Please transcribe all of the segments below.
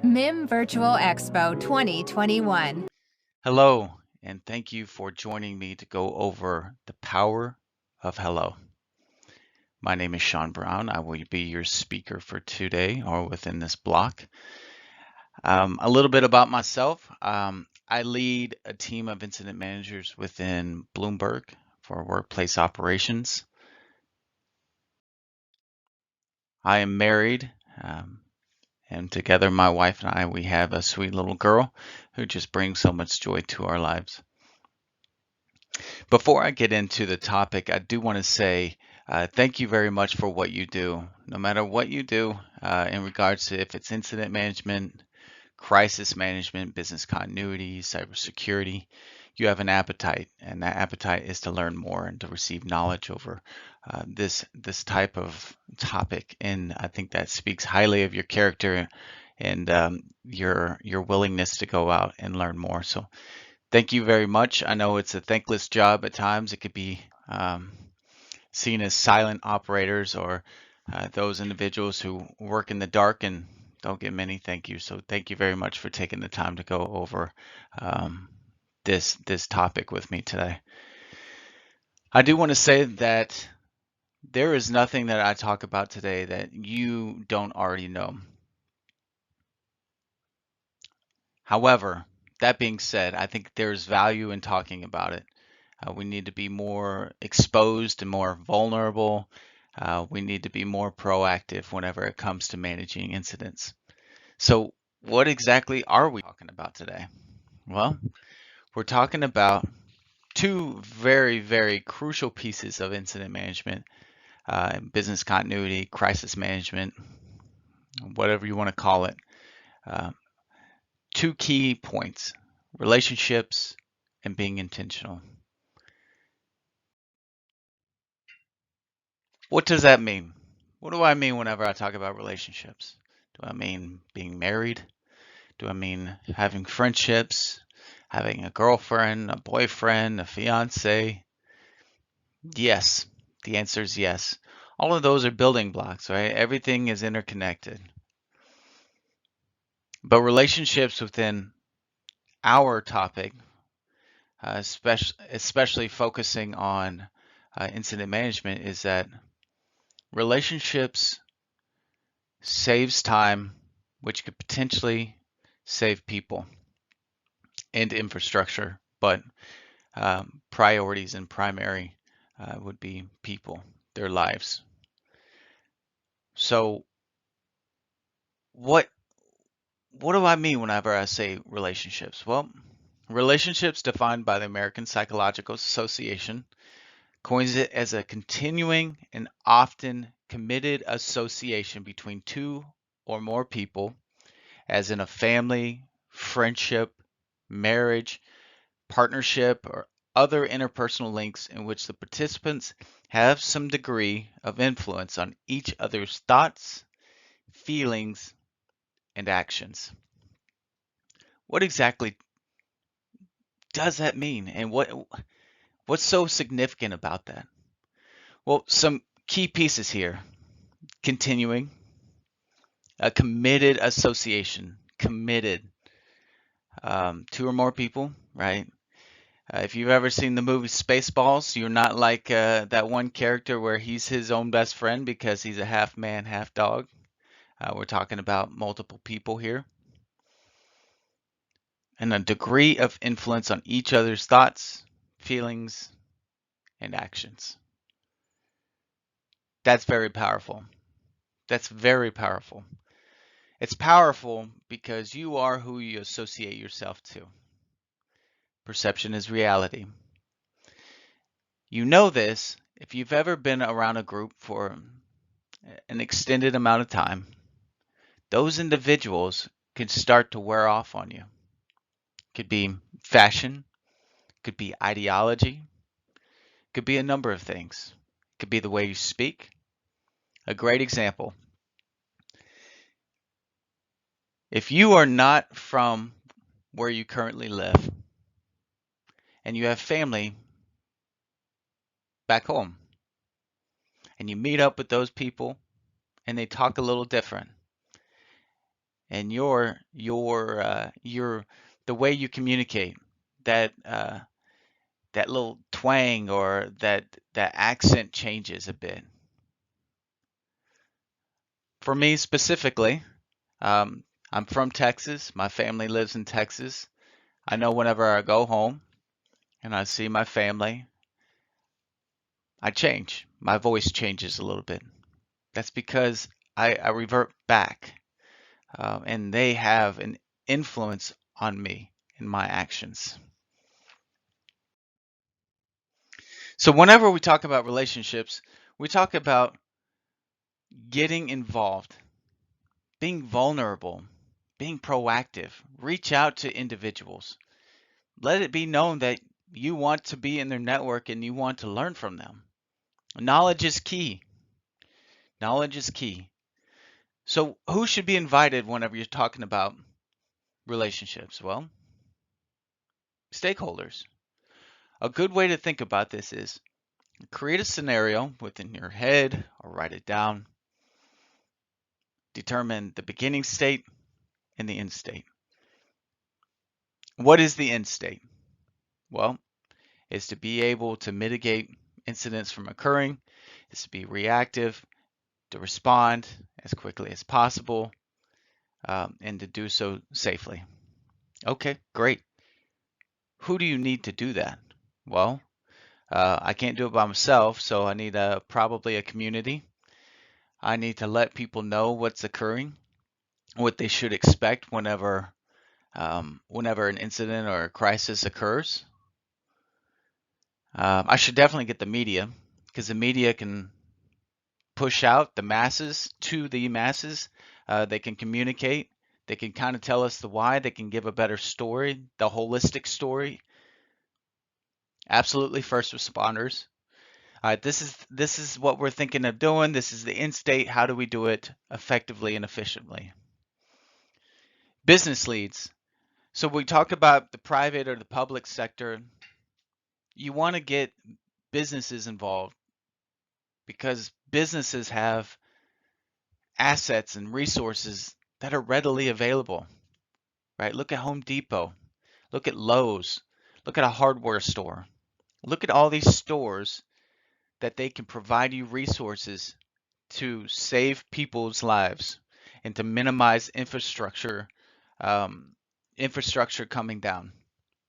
MIM Virtual Expo 2021. Hello, and thank you for joining me to go over the power of hello. My name is Shaun Brown. I will be your speaker for today or within this block. A little bit about myself. I lead a team of incident managers within Bloomberg for workplace operations. I am married, and together my wife and I, we have a sweet little girl who just brings so much joy to our lives. Before I get into the topic, I do want to say thank you very much for what you do. No matter what you do in regards to if it's incident management, crisis management, business continuity, cybersecurity, you have an appetite, and that appetite is to learn more and to receive knowledge over this type of topic. And I think that speaks highly of your character and your willingness to go out and learn more. So thank you very much. I know it's a thankless job at times. It could be seen as silent operators or those individuals who work in the dark and don't get many thank yous. So thank you very much for taking the time to go over this topic with me today. I do want to say that there is nothing that I talk about today that you don't already know. However, that being said, I think there's value in talking about it. We need to be more exposed and more vulnerable. We need to be more proactive whenever it comes to managing incidents. So what exactly are we talking about today? Well, we're talking about two very, very crucial pieces of incident management, business continuity, crisis management, whatever you want to call it. Two key points: relationships and being intentional. What does that mean? What do I mean whenever I talk about relationships? Do I mean being married? Do I mean having friendships, having a girlfriend, a boyfriend, a fiance? Yes, the answer is yes. All of those are building blocks, right? Everything is interconnected. But relationships within our topic, especially focusing on incident management, is that relationships saves time, which could potentially save people and infrastructure, but priorities and primary would be people, their lives. So what do I mean whenever I say relationships? Well, relationships defined by the American Psychological Association coins it as a continuing and often committed association between two or more people, as in a family, friendship, marriage, partnership, or other interpersonal links in which the participants have some degree of influence on each other's thoughts, feelings, and actions. What exactly does that mean, and what's so significant about that? Well, some key pieces here: continuing, a committed association, committed, two or more people, right? If you've ever seen the movie Spaceballs, you're not like that one character where he's his own best friend because he's a half man, half dog. We're talking about multiple people here. And a degree of influence on each other's thoughts, feelings, and actions. That's very powerful. That's very powerful. It's powerful because you are who you associate yourself to. Perception is reality. You know this if you've ever been around a group for an extended amount of time. Those individuals can start to wear off on you. Could be fashion, could be ideology, could be a number of things. Could be the way you speak. A great example: if you are not from where you currently live and you have family back home and you meet up with those people and they talk a little different, and the way you communicate, that that little twang or that accent changes a bit. For me specifically, I'm from Texas. My family lives in Texas. I know whenever I go home and I see my family, I change. My voice changes a little bit. That's because I revert back, and they have an influence on me and my actions. So whenever we talk about relationships, we talk about getting involved, being vulnerable, being proactive. Reach out to individuals. Let it be known that you want to be in their network and you want to learn from them. Knowledge is key. Knowledge is key. So who should be invited whenever you're talking about relationships? Well, stakeholders. A good way to think about this is create a scenario within your head or write it down. Determine the beginning state and the end state. What is the end state? Well, it's to be able to mitigate incidents from occurring. It's to be reactive, to respond as quickly as possible, and to do so safely. Okay, great. Who do you need to do that? Well, I can't do it by myself, so I need probably a community. I need to let people know what's occurring, what they should expect whenever an incident or a crisis occurs. I should definitely get the media, because the media can push out the masses to the masses. They can communicate. They can kind of tell us the why. They can give a better story, the holistic story. Absolutely, first responders. All right, this is what we're thinking of doing. This is the end state. How do we do it effectively and efficiently? Business leads. So we talk about the private or the public sector. You want to get businesses involved because businesses have assets and resources that are readily available, right? Look at Home Depot, look at Lowe's, look at a hardware store. Look at all these stores that they can provide you resources to save people's lives and to minimize infrastructure coming down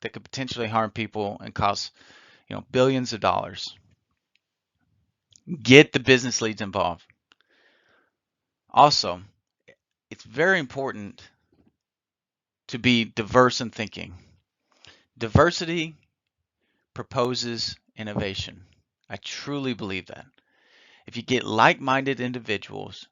that could potentially harm people and cost billions of dollars. Get the business leads involved. Also, it's very important to be diverse in thinking. Diversity proposes innovation. I truly believe that. If you get like-minded individuals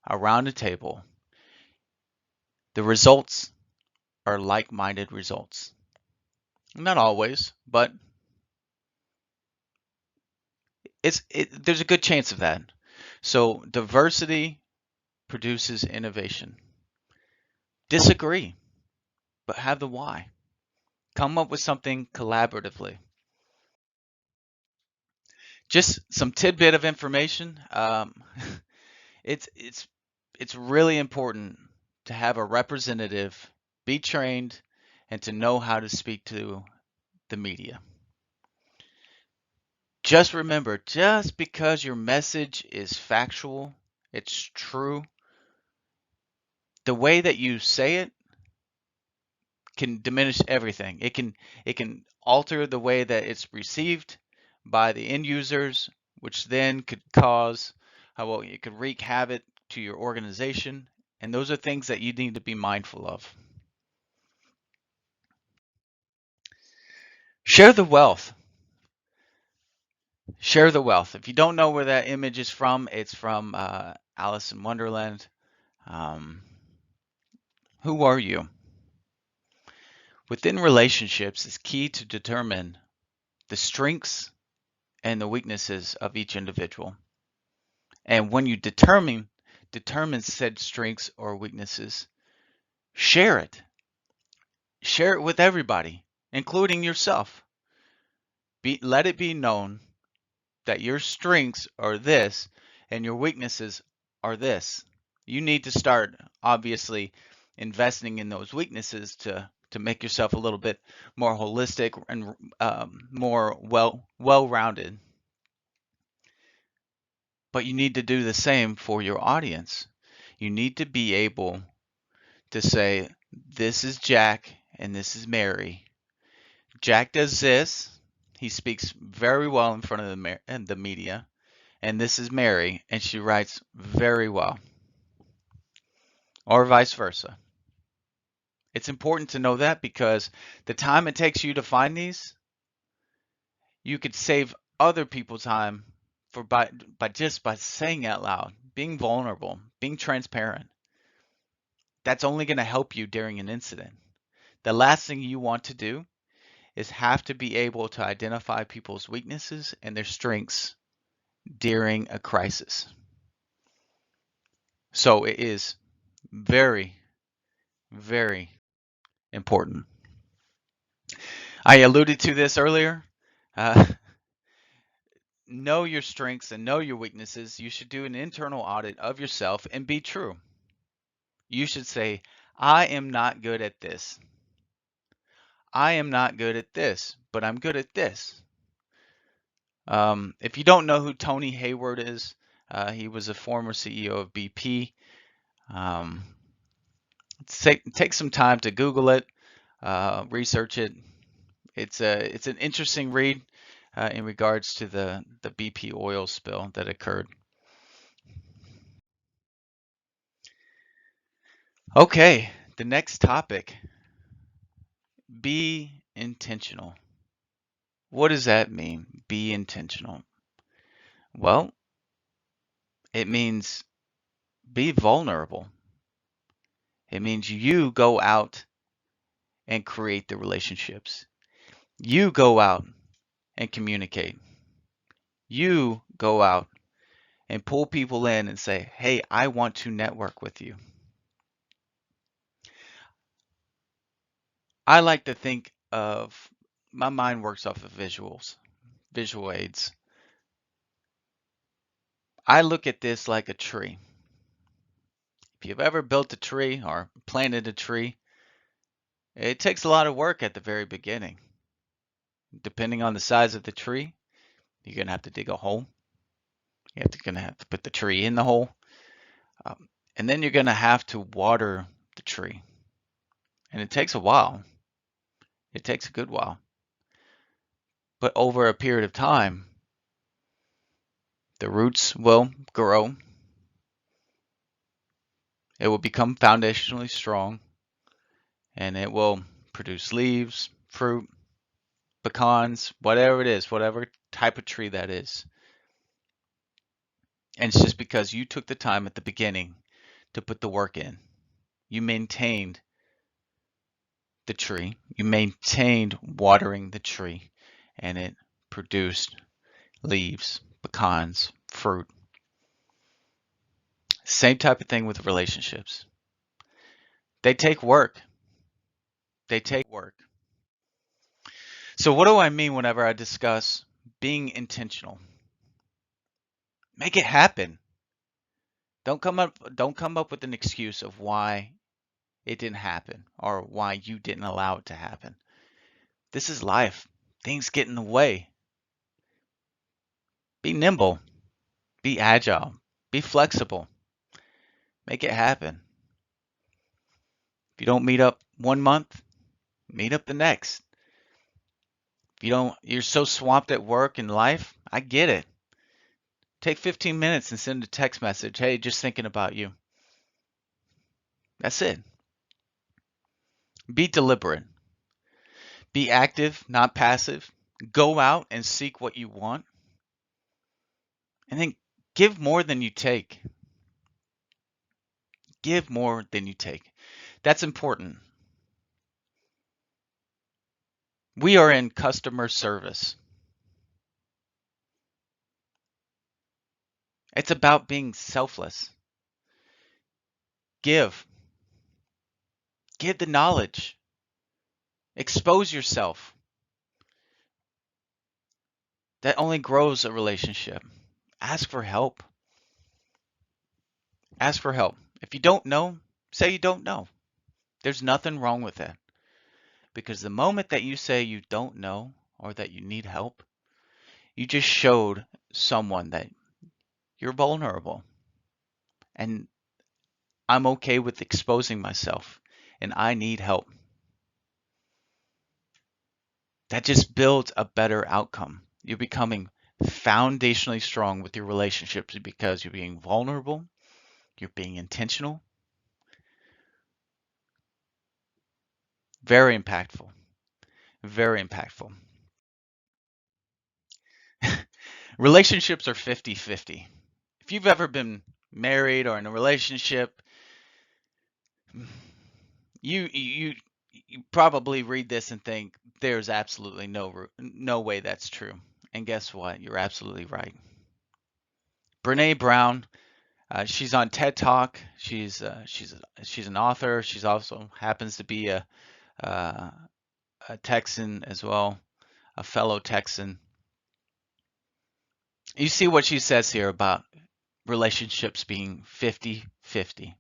around a table, the results are like-minded results. Not always, but there's a good chance of that. So diversity produces innovation. Disagree, but have the why. Come up with something collaboratively. Just some tidbit of information. It's really important to have a representative, be trained, and to know how to speak to the media. Just remember, just because your message is factual, it's true, the way that you say it can diminish everything. It can alter the way that it's received by the end users, which then could cause, well, it could wreak havoc to your organization. And those are things that you need to be mindful of. Share the wealth. Share the wealth. If you don't know where that image is from, it's from Alice in Wonderland. Who are you? Within relationships, it's key to determine the strengths and the weaknesses of each individual. And when you determine said strengths or weaknesses, share it. Share it with everybody, including yourself. Let it be known that your strengths are this and your weaknesses are this. You need to start obviously investing in those weaknesses to make yourself a little bit more holistic and more well-rounded. But you need to do the same for your audience. You need to be able to say, this is Jack and this is Mary. Jack does this. He speaks very well in front of the media. And this is Mary, and she writes very well. Or vice versa. It's important to know that because the time it takes you to find these, you could save other people time by just by saying out loud, being vulnerable, being transparent. That's only going to help you during an incident. The last thing you want to do is have to be able to identify people's weaknesses and their strengths during a crisis. So it is very, very important. I alluded to this earlier. Uh, know your strengths and know your weaknesses. You should do an internal audit of yourself and be true. You should say, I am not good at this. I am not good at this, but I'm good at this. If you don't know who Tony Hayward is, he was a former CEO of BP. Take some time to Google it, research it. It's an interesting read in regards to the BP oil spill that occurred. Okay, the next topic, be intentional. What does that mean? Be intentional. Well, it means be vulnerable. It means you go out and create the relationships. You go out and communicate. You go out and pull people in and say, hey, I want to network with you. I like to think of, my mind works off of visuals, visual aids. I look at this like a tree. If you've ever built a tree or planted a tree, it takes a lot of work at the very beginning. Depending on the size of the tree, you're going to have to dig a hole. Going to have to put the tree in the hole. And then you're going to have to water the tree. And it takes a while. It takes a good while. But over a period of time, the roots will grow. It will become foundationally strong. And it will produce leaves, fruit, pecans, whatever it is, whatever type of tree that is. And it's just because you took the time at the beginning to put the work in. You maintained the tree. You maintained watering the tree, and it produced leaves, pecans, fruit. Same type of thing with relationships. They take work. They take work. So what do I mean whenever I discuss being intentional? Make it happen. Don't come up with an excuse of why it didn't happen or why you didn't allow it to happen. This is life. Things get in the way. Be nimble. Be agile. Be flexible. Make it happen. If you don't meet up 1 month, meet up the next. If you're so swamped at work and life, I get it. Take 15 minutes and send a text message. Hey, just thinking about you. That's it. Be deliberate. Be active, not passive. Go out and seek what you want. And then give more than you take. Give more than you take. That's important. We are in customer service. It's about being selfless. Give. Give the knowledge. Expose yourself. That only grows a relationship. Ask for help. Ask for help. If you don't know, say you don't know. There's nothing wrong with that. Because the moment that you say you don't know or that you need help, you just showed someone that you're vulnerable. And I'm okay with exposing myself and I need help. That just builds a better outcome. You're becoming foundationally strong with your relationships because you're being vulnerable, you're being intentional. Very impactful. Very impactful. Relationships are 50-50. If you've ever been married or in a relationship, you you probably read this and think there's absolutely no way that's true. And guess what? You're absolutely right. Brene Brown, she's on TED Talk. She's an author. She's also happens to be uh, a Texan as well, a fellow Texan. You see what she says here about relationships being 50-50.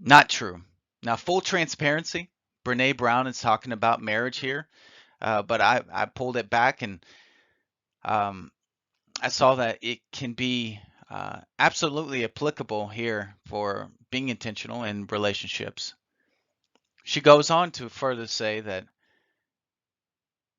Not true. Now, full transparency, Brene Brown is talking about marriage here, but I pulled it back and um, I saw that it can be absolutely applicable here for being intentional in relationships. She goes on to further say that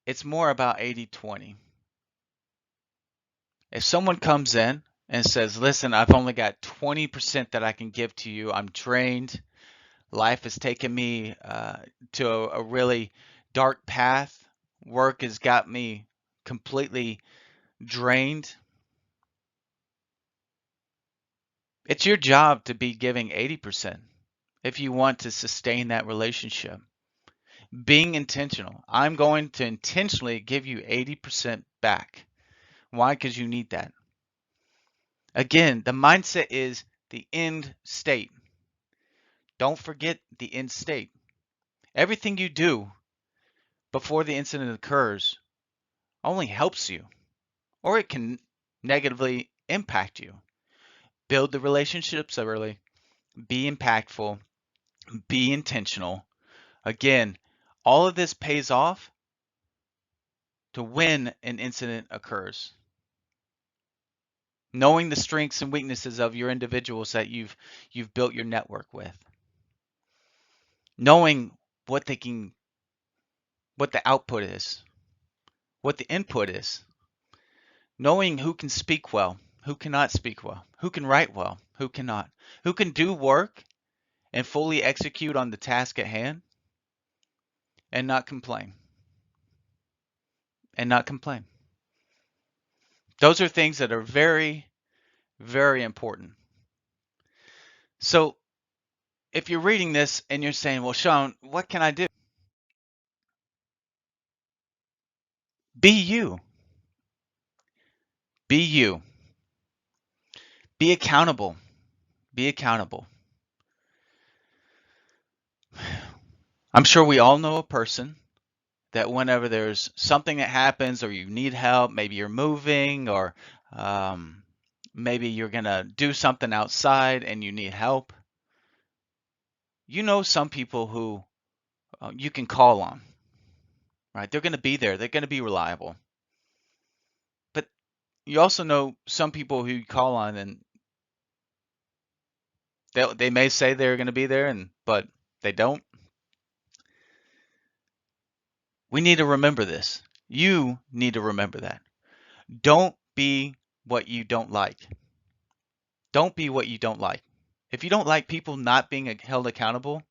it's more about 80-20. If someone comes in and says, listen, I've only got 20% that I can give to you, I'm drained, life has taken me to a really dark path, work has got me completely drained. It's your job to be giving 80% if you want to sustain that relationship. Being intentional. I'm going to intentionally give you 80% back. Why? Because you need that. Again, the mindset is the end state. Don't forget the end state. Everything you do before the incident occurs only helps you, or it can negatively impact you. Build the relationships early, be impactful, be intentional. Again, all of this pays off to when an incident occurs. Knowing the strengths and weaknesses of your individuals that you've built your network with. Knowing what what the output is, what the input is. Knowing who can speak well, who cannot speak well, who can write well, who cannot, who can do work and fully execute on the task at hand and not complain. And not complain. Those are things that are very, very important. So if you're reading this and you're saying, well, Shaun, what can I do? Be you. Be you. Be accountable. Be accountable. I'm sure we all know a person that whenever there's something that happens or you need help, maybe you're moving or maybe you're going to do something outside and you need help. You know some people who you can call on, right? They're going to be there. They're going to be reliable. But you also know some people who you call on and they may say they're going to be there, but they don't. We need to remember this. You need to remember that. Don't be what you don't like. Don't be what you don't like. If you don't like people not being held accountable,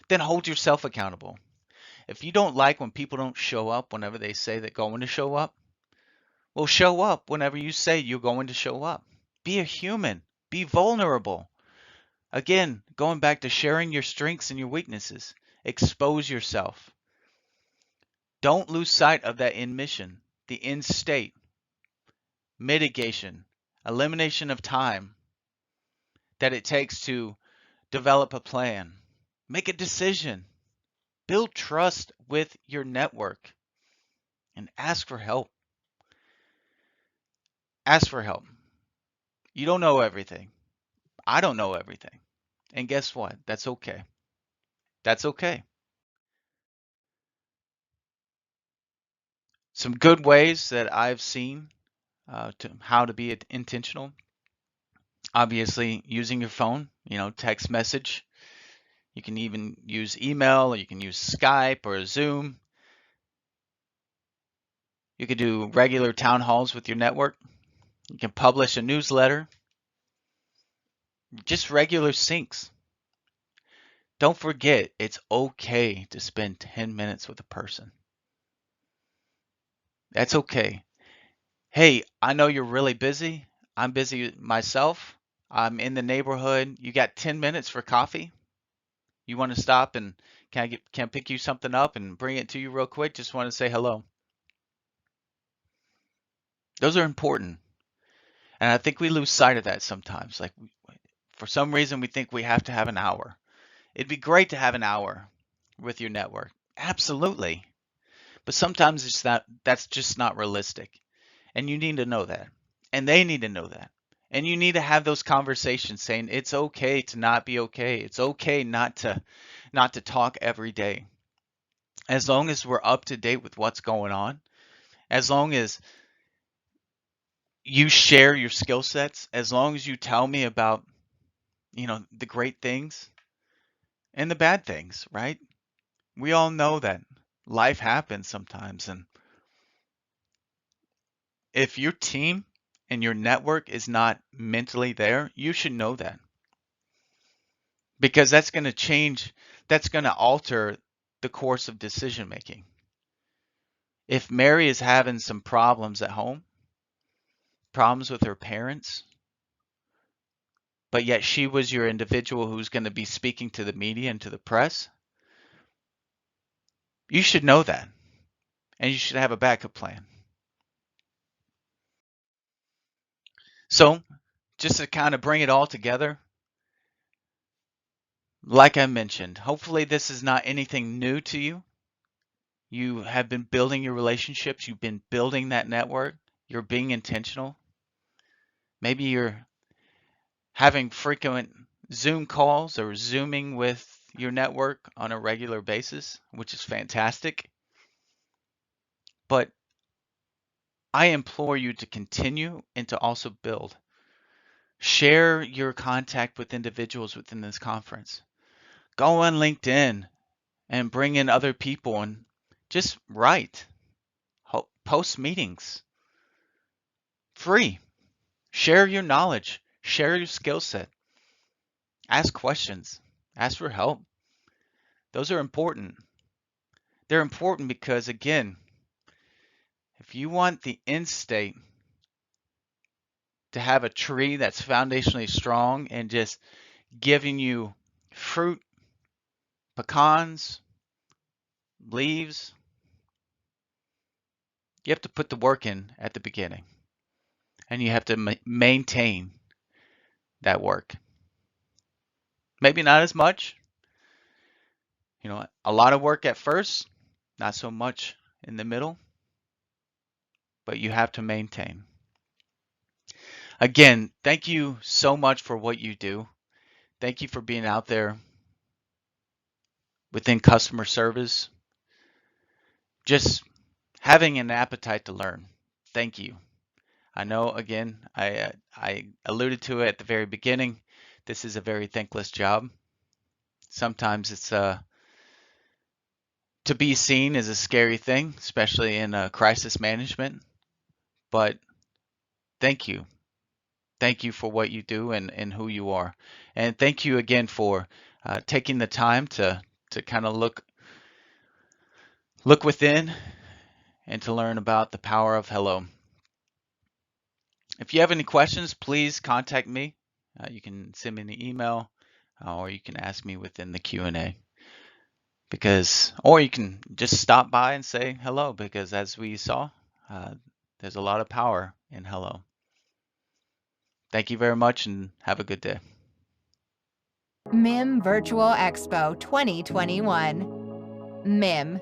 then hold yourself accountable. If you don't like when people don't show up whenever they say they're going to show up, well, show up whenever you say you're going to show up. Be a human. Be vulnerable. Again, going back to sharing your strengths and your weaknesses. Expose yourself. Don't lose sight of that end mission, the end state, mitigation, elimination of time that it takes to develop a plan, make a decision, build trust with your network, and ask for help. Ask for help. You don't know everything. I don't know everything. And guess what? That's okay. That's okay. Some good ways that I've seen to how to be intentional. Obviously, using your phone, text message. You can even use email, or you can use Skype or Zoom. You could do regular town halls with your network. You can publish a newsletter. Just regular syncs. Don't forget, it's okay to spend 10 minutes with a person. That's okay. Hey, I know you're really busy. I'm busy myself. I'm in the neighborhood. You got 10 minutes for coffee? You want to stop and can I pick you something up and bring it to you real quick? Just want to say hello. Those are important. And I think we lose sight of that sometimes. Like for some reason we think we have to have an hour. It'd be great to have an hour with your network. Absolutely. But sometimes that's just not realistic. And you need to know that. And they need to know that. And you need to have those conversations saying it's okay to not be okay. It's okay not to talk every day. As long as we're up to date with what's going on, as long as you share your skill sets, as long as you tell me about, the great things and the bad things, right? We all know that life happens sometimes. And if your team and your network is not mentally there, you should know that because that's going to change, that's going to alter the course of decision making. If Mary is having some problems at home, problems with her parents, but yet she was your individual who's going to be speaking to the media and to the press, you should know that and you should have a backup plan. So, just to kind of bring it all together, like I mentioned, hopefully this is not anything new to you. You have been building your relationships, you've been building that network, you're being intentional. Maybe you're having frequent Zoom calls or Zooming with your network on a regular basis, which is fantastic. But I implore you to continue and to also build. Share your contact with individuals within this conference. Go on LinkedIn and bring in other people and just write. Post meetings. Free. Share your knowledge. Share your skill set. Ask questions. Ask for help. Those are important. They're important because, again, if you want the end state to have a tree that's foundationally strong and just giving you fruit, pecans, leaves, you have to put the work in at the beginning and you have to maintain that work. Maybe not as much, a lot of work at first, not so much in the middle, but you have to maintain. Again, thank you so much for what you do. Thank you for being out there within customer service, just having an appetite to learn. Thank you. I know, again, I alluded to it at the very beginning. This is a very thankless job. Sometimes it's to be seen is a scary thing, especially in crisis management. But thank you. Thank you for what you do and who you are. And thank you again for taking the time to kind of look within and to learn about the power of hello. If you have any questions, please contact me. You can send me an email or you can ask me within the Q&A. Or you can just stop by and say hello because as we saw, there's a lot of power in hello. Thank you very much and have a good day. MIM Virtual Expo 2021. MIM